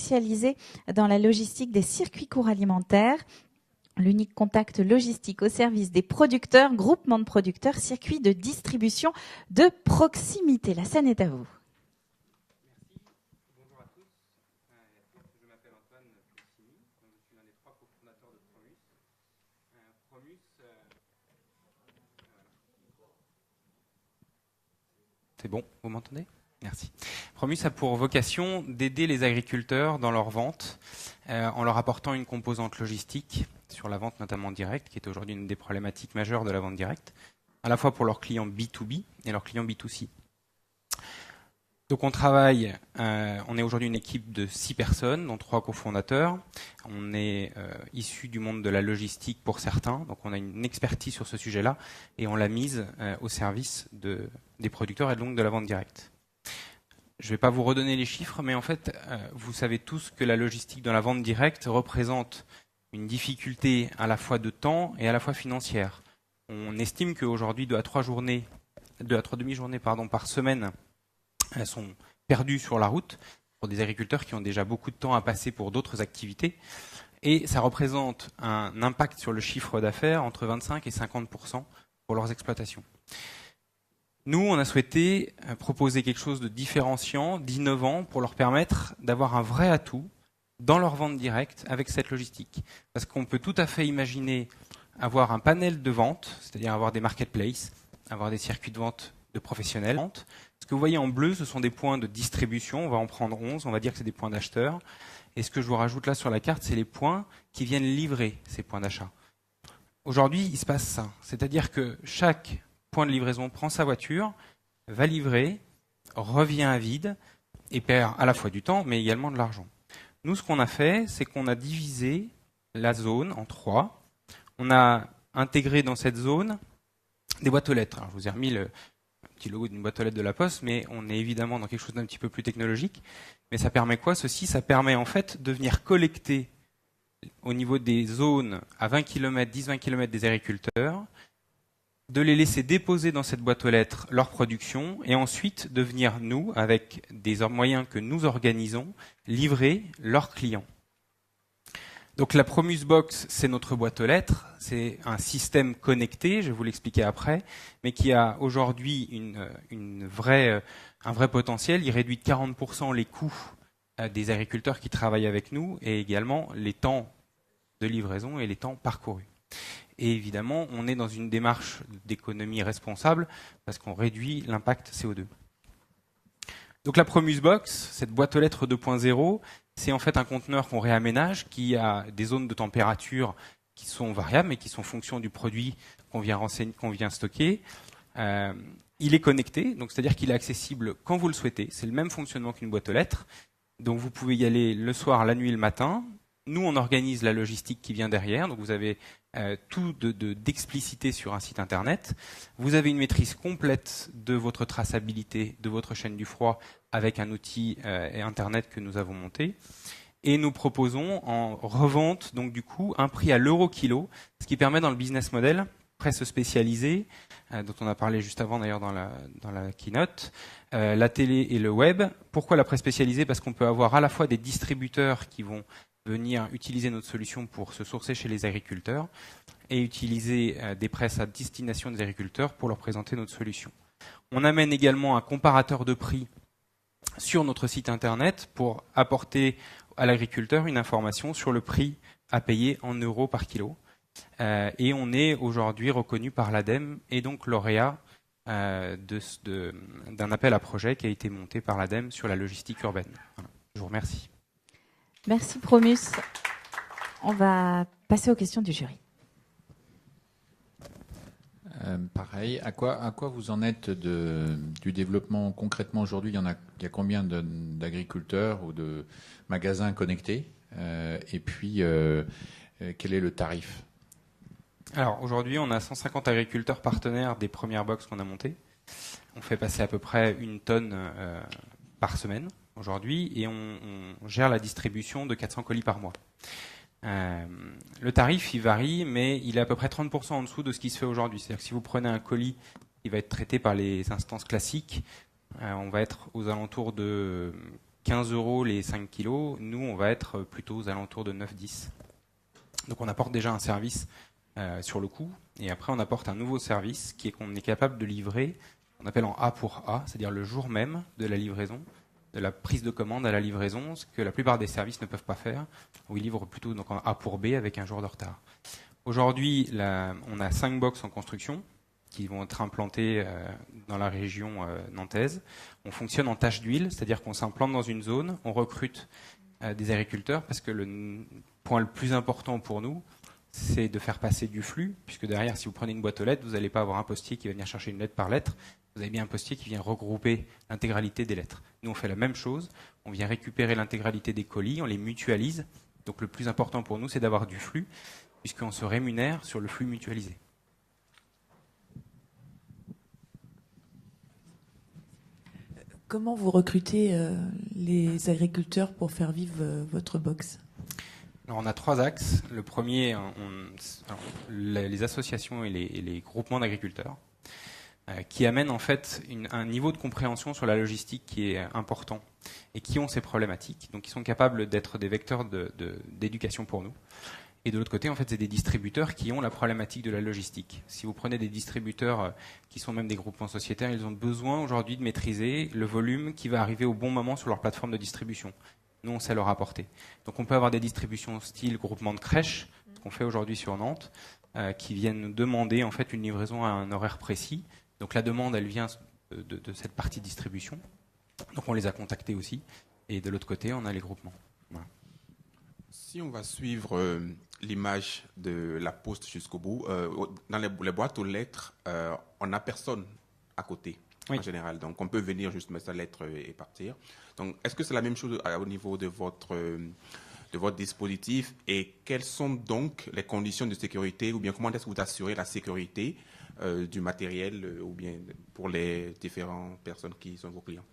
spécialisé dans la logistique des circuits courts alimentaires. L'unique contact logistique au service des producteurs, groupements de producteurs, circuits de distribution de proximité. La scène est à vous. Merci. Bonjour à tous. Je m'appelle Antoine Pulsini. Je suis l'un des 3 cofondateurs de Promus. Promus, c'est bon, vous m'entendez ? Merci. Promus a pour vocation d'aider les agriculteurs dans leur vente en leur apportant une composante logistique sur la vente notamment directe, qui est aujourd'hui une des problématiques majeures de la vente directe, à la fois pour leurs clients B2B et leurs clients B2C. Donc on travaille, on est aujourd'hui une équipe de 6 personnes, dont 3 cofondateurs. On est issus du monde de la logistique pour certains, donc on a une expertise sur ce sujet-là et on l'a mise au service des producteurs et donc de la vente directe. Je ne vais pas vous redonner les chiffres, mais en fait, vous savez tous que la logistique dans la vente directe représente une difficulté à la fois de temps et à la fois financière. On estime qu'aujourd'hui, 2 à 3 demi-journées par semaine, elles sont perdues sur la route pour des agriculteurs qui ont déjà beaucoup de temps à passer pour d'autres activités. Et ça représente un impact sur le chiffre d'affaires entre 25 et 50% pour leurs exploitations. Nous, on a souhaité proposer quelque chose de différenciant, d'innovant, pour leur permettre d'avoir un vrai atout dans leur vente directe avec cette logistique. Parce qu'on peut tout à fait imaginer avoir un panel de vente, c'est-à-dire avoir des marketplaces, avoir des circuits de vente de professionnels. Ce que vous voyez en bleu, ce sont des points de distribution. On va en prendre 11, on va dire que c'est des points d'acheteurs. Et ce que je vous rajoute là sur la carte, c'est les points qui viennent livrer ces points d'achat. Aujourd'hui, il se passe ça. C'est-à-dire que chaque point de livraison prend sa voiture, va livrer, revient à vide et perd à la fois du temps, mais également de l'argent. Nous, ce qu'on a fait, c'est qu'on a divisé la zone en 3. On a intégré dans cette zone des boîtes aux lettres. Alors, je vous ai remis le petit logo d'une boîte aux lettres de la Poste, mais on est évidemment dans quelque chose d'un petit peu plus technologique. Mais ça permet quoi, ceci ? Ça permet en fait de venir collecter au niveau des zones à 20 km, 10-20 km des agriculteurs, de les laisser déposer dans cette boîte aux lettres leur production et ensuite de venir, nous, avec des moyens que nous organisons, livrer leurs clients. Donc la Promus Box, c'est notre boîte aux lettres, c'est un système connecté, je vais vous l'expliquer après, mais qui a aujourd'hui un vrai potentiel. Il réduit de 40% les coûts des agriculteurs qui travaillent avec nous et également les temps de livraison et les temps parcourus. Et évidemment, on est dans une démarche d'économie responsable parce qu'on réduit l'impact CO2. Donc la Promus Box, cette boîte aux lettres 2.0, c'est en fait un conteneur qu'on réaménage qui a des zones de température qui sont variables mais qui sont en fonction du produit qu'on vient stocker. Il est connecté, donc c'est-à-dire qu'il est accessible quand vous le souhaitez. C'est le même fonctionnement qu'une boîte aux lettres. Donc vous pouvez y aller le soir, la nuit, le matin. Nous, on organise la logistique qui vient derrière. Donc vous avez tout d'explicité sur un site internet. Vous avez une maîtrise complète de votre traçabilité, de votre chaîne du froid avec un outil internet que nous avons monté. Et nous proposons en revente, donc du coup, un prix à l'euro kilo, ce qui permet dans le business model, presse spécialisée, dont on a parlé juste avant d'ailleurs dans la keynote, la télé et le web. Pourquoi la presse spécialisée ? Parce qu'on peut avoir à la fois des distributeurs qui vont venir utiliser notre solution pour se sourcer chez les agriculteurs et utiliser des presses à destination des agriculteurs pour leur présenter notre solution. On amène également un comparateur de prix sur notre site internet pour apporter à l'agriculteur une information sur le prix à payer en euros par kilo. Et on est aujourd'hui reconnu par l'ADEME et donc lauréat d'un appel à projet qui a été monté par l'ADEME sur la logistique urbaine. Voilà. Je vous remercie. Merci Promus. On va passer aux questions du jury. Pareil, à quoi vous en êtes du développement concrètement aujourd'hui ? Il y a combien d'agriculteurs ou de magasins connectés ? Et puis, quel est le tarif ? Alors aujourd'hui, on a 150 agriculteurs partenaires des premières box qu'on a montées. On fait passer à peu près 1 tonne par semaine aujourd'hui et on gère la distribution de 400 colis par mois. Le tarif, il varie, mais il est à peu près 30% en dessous de ce qui se fait aujourd'hui. C'est-à-dire que si vous prenez un colis qui va être traité par les instances classiques, on va être aux alentours de 15 € les 5 kilos. Nous, on va être plutôt aux alentours de 9-10. Donc on apporte déjà un service sur le coût, et après on apporte un nouveau service qui est qu'on est capable de livrer, on appelle en A pour A, c'est-à-dire le jour même de la livraison, de la prise de commande à la livraison, ce que la plupart des services ne peuvent pas faire, où ils livrent plutôt donc en A pour B avec un jour de retard. Aujourd'hui, on a 5 box en construction qui vont être implantées dans la région nantaise. On fonctionne en tâche d'huile, c'est-à-dire qu'on s'implante dans une zone, on recrute des agriculteurs, parce que le point le plus important pour nous, c'est de faire passer du flux, puisque derrière, si vous prenez une boîte aux lettres, vous n'allez pas avoir un postier qui va venir chercher une lettre par lettre, vous avez bien un postier qui vient regrouper l'intégralité des lettres. Nous, on fait la même chose, on vient récupérer l'intégralité des colis, on les mutualise. Donc le plus important pour nous, c'est d'avoir du flux, puisqu'on se rémunère sur le flux mutualisé. Comment vous recrutez les agriculteurs pour faire vivre votre box ? Alors on a 3 axes. Le premier, les associations et les groupements d'agriculteurs qui amènent en fait un niveau de compréhension sur la logistique qui est important et qui ont ces problématiques. Donc ils sont capables d'être des vecteurs d'éducation pour nous. Et de l'autre côté, en fait, c'est des distributeurs qui ont la problématique de la logistique. Si vous prenez des distributeurs qui sont même des groupements sociétaires, ils ont besoin aujourd'hui de maîtriser le volume qui va arriver au bon moment sur leur plateforme de distribution. Nous, on sait leur apporter. Donc on peut avoir des distributions style groupement de crèches, ce qu'on fait aujourd'hui sur Nantes, qui viennent nous demander en fait une livraison à un horaire précis. Donc la demande, elle vient de cette partie de distribution. Donc on les a contactés aussi. Et de l'autre côté, on a les groupements. Voilà. Si on va suivre l'image de la poste jusqu'au bout, dans les boîtes aux lettres, on n'a personne à côté, oui, en général. Donc on peut venir juste mettre sa lettre et partir. Donc est-ce que c'est la même chose au niveau de votre dispositif, et quelles sont donc les conditions de sécurité, ou bien comment est-ce que vous assurez la sécurité du matériel ou bien pour les différentes personnes qui sont vos clients?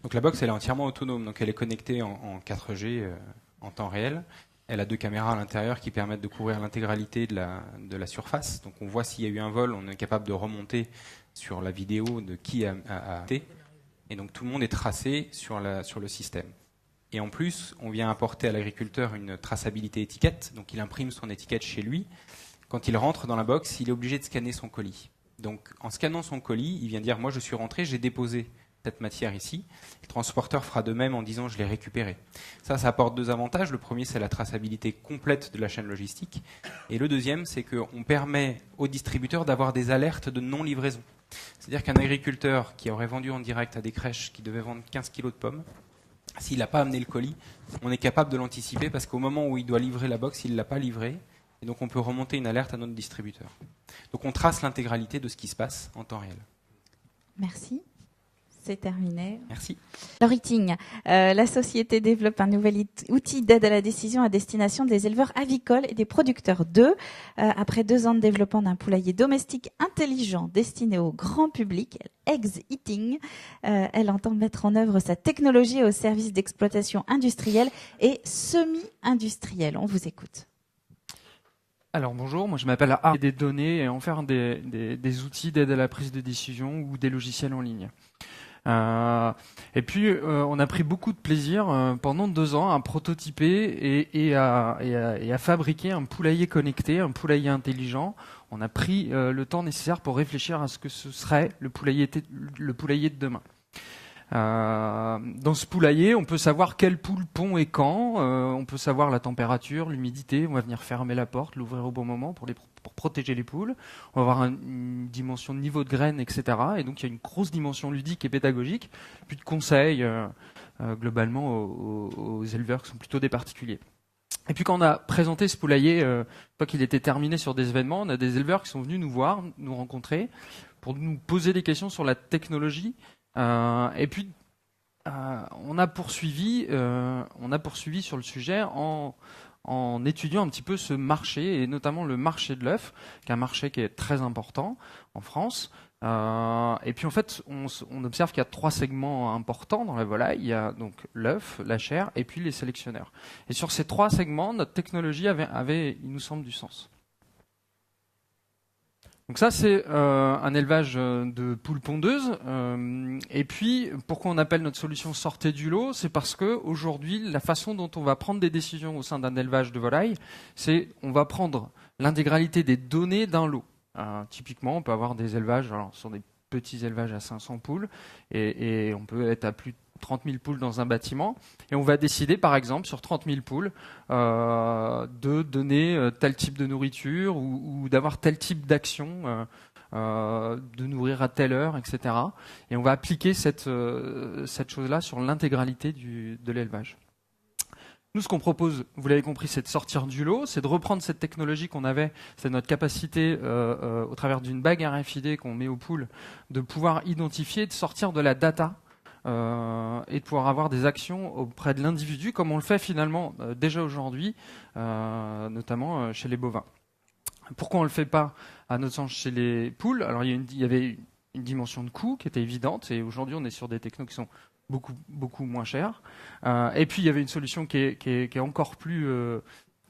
Donc la box, elle est entièrement autonome, donc elle est connectée en 4G en temps réel. Elle a 2 caméras à l'intérieur qui permettent de couvrir l'intégralité de la surface. Donc on voit s'il y a eu un vol, on est capable de remonter sur la vidéo de qui a été. Et donc tout le monde est tracé sur le système. Et en plus, on vient apporter à l'agriculteur une traçabilité étiquette. Donc il imprime son étiquette chez lui. Quand il rentre dans la box, il est obligé de scanner son colis. Donc en scannant son colis, il vient dire « moi je suis rentré, j'ai déposé cette matière ici ». Le transporteur fera de même en disant « je l'ai récupéré ». Ça apporte 2 avantages. Le premier, c'est la traçabilité complète de la chaîne logistique. Et le deuxième, c'est qu'on permet aux distributeurs d'avoir des alertes de non-livraison. C'est-à-dire qu'un agriculteur qui aurait vendu en direct à des crèches qui devaient vendre 15 kilos de pommes, s'il n'a pas amené le colis, on est capable de l'anticiper parce qu'au moment où il doit livrer la box, il ne l'a pas livré. Et donc on peut remonter une alerte à notre distributeur. Donc on trace l'intégralité de ce qui se passe en temps réel. Merci. C'est terminé. Merci. Laurie Ting, la société développe un nouvel outil d'aide à la décision à destination des éleveurs avicoles et des producteurs d'œufs. Après 2 ans de développement d'un poulailler domestique intelligent destiné au grand public, Eggs Eating, elle entend mettre en œuvre sa technologie au service d'exploitation industrielle et semi-industrielle. On vous écoute. Alors bonjour, moi je m'appelle Arnaud des données et en faire des outils d'aide à la prise de décision ou des logiciels en ligne. Et puis on a pris beaucoup de plaisir pendant 2 ans à prototyper et à fabriquer un poulailler connecté, un poulailler intelligent. On a pris le temps nécessaire pour réfléchir à ce que ce serait le poulailler de demain. Dans ce poulailler, on peut savoir quelle poule pond et quand, on peut savoir la température, l'humidité, on va venir fermer la porte, l'ouvrir au bon moment pour protéger les poules, on va avoir une dimension de niveau de graines, etc. Et donc il y a une grosse dimension ludique et pédagogique, puis de conseils globalement aux éleveurs qui sont plutôt des particuliers. Et puis quand on a présenté ce poulailler, une fois qu'il était terminé sur des événements, on a des éleveurs qui sont venus nous voir, nous rencontrer, pour nous poser des questions sur la technologie. Et puis on a poursuivi sur le sujet en étudiant un petit peu ce marché, et notamment le marché de l'œuf, qui est un marché qui est très important en France. Et puis en fait, on observe qu'il y a 3 segments importants dans la volaille. Il y a donc l'œuf, la chair, et puis les sélectionneurs. Et sur ces 3 segments, notre technologie avait, il nous semble, du sens. Donc ça, c'est un élevage de poules pondeuses. Et puis, pourquoi on appelle notre solution sortez du lot? C'est parce que aujourd'hui, la façon dont on va prendre des décisions au sein d'un élevage de volailles, c'est on va prendre l'intégralité des données d'un lot. Typiquement, on peut avoir des élevages, alors ce sont des petits élevages à 500 poules, et on peut être à plus de 30 000 poules dans un bâtiment, et on va décider par exemple sur 30 000 poules de donner tel type de nourriture ou d'avoir tel type d'action, de nourrir à telle heure, etc. Et on va appliquer cette chose-là sur l'intégralité de l'élevage. Nous, ce qu'on propose, vous l'avez compris, c'est de sortir du lot, c'est de reprendre cette technologie qu'on avait, c'est notre capacité, au travers d'une bague RFID qu'on met aux poules, de pouvoir identifier, de sortir de la data et de pouvoir avoir des actions auprès de l'individu, comme on le fait finalement déjà aujourd'hui, notamment chez les bovins. Pourquoi on ne le fait pas, à notre sens, chez les poules? Alors, il y avait une dimension de coût qui était évidente, et aujourd'hui, on est sur des technos qui sont beaucoup moins chers. Et puis, il y avait une solution qui est encore plus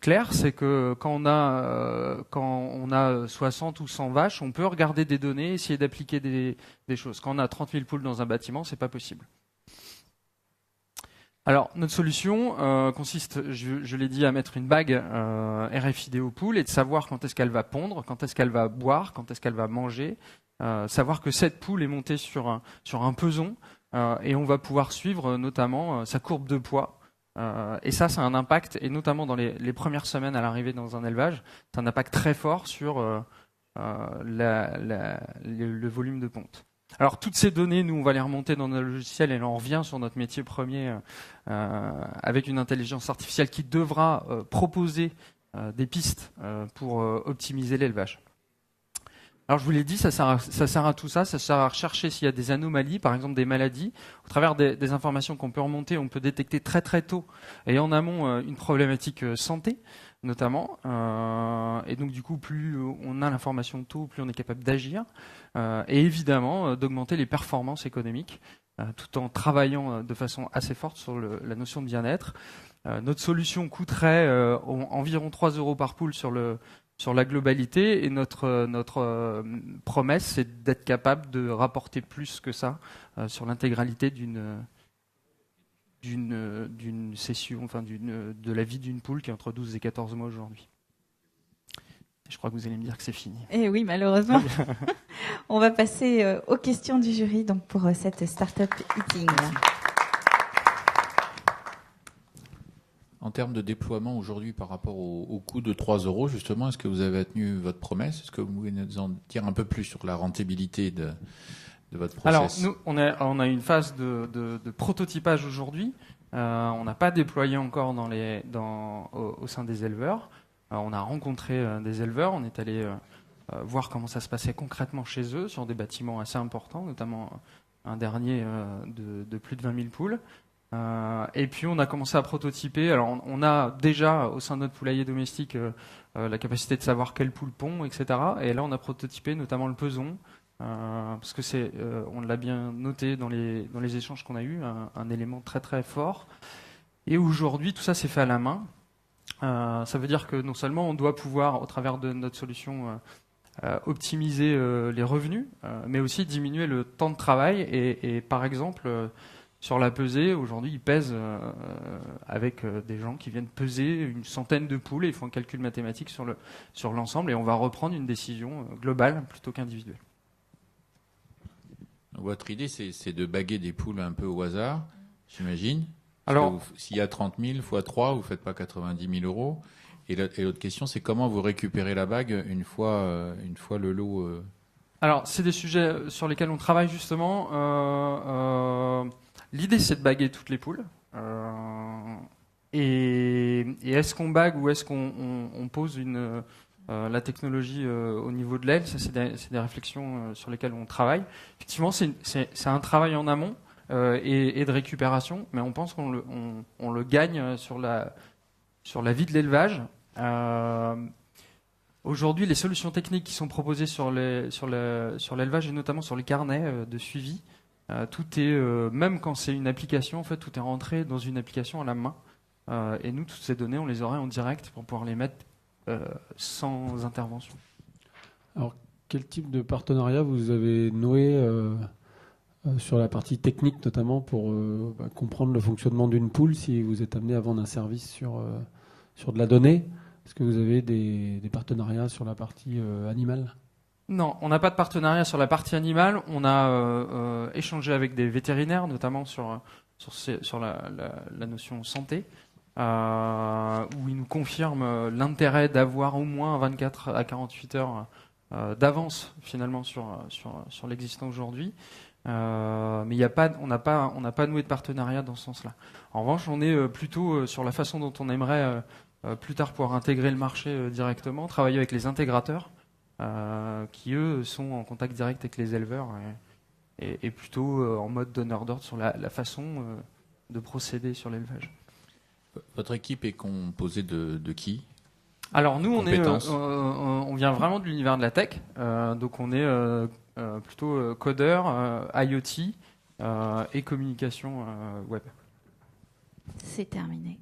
claire, c'est que quand on a 60 ou 100 vaches, on peut regarder des données, essayer d'appliquer des choses. Quand on a 30 000 poules dans un bâtiment, c'est pas possible. Alors, notre solution consiste, je l'ai dit, à mettre une bague RFID aux poules et de savoir quand est-ce qu'elle va pondre, quand est-ce qu'elle va boire, quand est-ce qu'elle va manger, savoir que cette poule est montée sur un peson, et on va pouvoir suivre notamment sa courbe de poids. Et ça a un impact, et notamment dans les premières semaines à l'arrivée dans un élevage, c'est un impact très fort sur le volume de ponte. Alors toutes ces données, nous on va les remonter dans notre logiciel, et là on revient sur notre métier premier avec une intelligence artificielle qui devra proposer des pistes pour optimiser l'élevage. Alors je vous l'ai dit, ça sert à tout ça, ça sert à rechercher s'il y a des anomalies, par exemple des maladies. Au travers des informations qu'on peut remonter, on peut détecter très très tôt et en amont une problématique santé notamment. Et donc du coup, plus on a l'information tôt, plus on est capable d'agir. Et évidemment, d'augmenter les performances économiques, tout en travaillant de façon assez forte sur la notion de bien-être. Notre solution coûterait environ 3 € par poule sur la globalité, et notre promesse, c'est d'être capable de rapporter plus que ça sur l'intégralité d'une session, enfin de la vie d'une poule qui est entre 12 et 14 mois aujourd'hui. Je crois que vous allez me dire que c'est fini. Eh oui, malheureusement. On va passer aux questions du jury donc pour cette Startup Eating. En termes de déploiement aujourd'hui par rapport au coût de 3 €, justement, est-ce que vous avez tenu votre promesse? Est-ce que vous pouvez nous en dire un peu plus sur la rentabilité de votre process? Alors, nous, on a une phase de prototypage aujourd'hui. On n'a pas déployé encore au sein des éleveurs. On a rencontré des éleveurs, on est allé voir comment ça se passait concrètement chez eux, sur des bâtiments assez importants, notamment un dernier de plus de 20 000 poules. Et puis on a commencé à prototyper. Alors on a déjà au sein de notre poulailler domestique la capacité de savoir quel poule pond, etc. Et là on a prototypé notamment le peson, parce que on l'a bien noté dans les échanges qu'on a eus, un élément très très fort. Et aujourd'hui tout ça c'est fait à la main. Ça veut dire que non seulement on doit pouvoir, au travers de notre solution, optimiser les revenus, mais aussi diminuer le temps de travail. Et par exemple, sur la pesée, aujourd'hui, ils pèsent avec des gens qui viennent peser une centaine de poules et ils font un calcul mathématique sur l'ensemble, et on va reprendre une décision globale plutôt qu'individuelle. Votre idée, c'est de baguer des poules un peu au hasard, j'imagine. Alors, s'il y a 30 000 fois 3, vous ne faites pas 90 000 €. Et l'autre question, c'est comment vous récupérez la bague une fois le lot. Alors, c'est des sujets sur lesquels on travaille justement. L'idée, c'est de baguer toutes les poules. Et est-ce qu'on bague ou est-ce qu'on pose la technologie au niveau de l'aile? Ça, c'est des réflexions sur lesquelles on travaille. Effectivement, c'est un travail en amont et de récupération, mais on pense qu'on le gagne sur la vie de l'élevage. Aujourd'hui, les solutions techniques qui sont proposées sur l'élevage et notamment sur les carnets de suivi, tout est, même quand c'est une application, en fait, tout est rentré dans une application à la main. Et nous, toutes ces données, on les aurait en direct pour pouvoir les mettre sans intervention. Alors, quel type de partenariat vous avez noué sur la partie technique, notamment pour comprendre le fonctionnement d'une poule si vous êtes amené à vendre un service sur de la donnée? Est-ce que vous avez des partenariats sur la partie animale? Non, on n'a pas de partenariat sur la partie animale. On a échangé avec des vétérinaires, notamment sur la notion santé, où ils nous confirment l'intérêt d'avoir au moins 24 à 48 heures d'avance finalement sur l'existant aujourd'hui. Mais on n'a pas noué de partenariat dans ce sens-là. En revanche, on est plutôt sur la façon dont on aimerait plus tard pouvoir intégrer le marché directement, travailler avec les intégrateurs qui eux sont en contact direct avec les éleveurs et plutôt en mode donneur d'ordre sur la façon de procéder sur l'élevage. Votre équipe est composée de qui? Alors nous, on vient vraiment de l'univers de la tech, donc on est plutôt codeur, IoT et communication web. C'est terminé.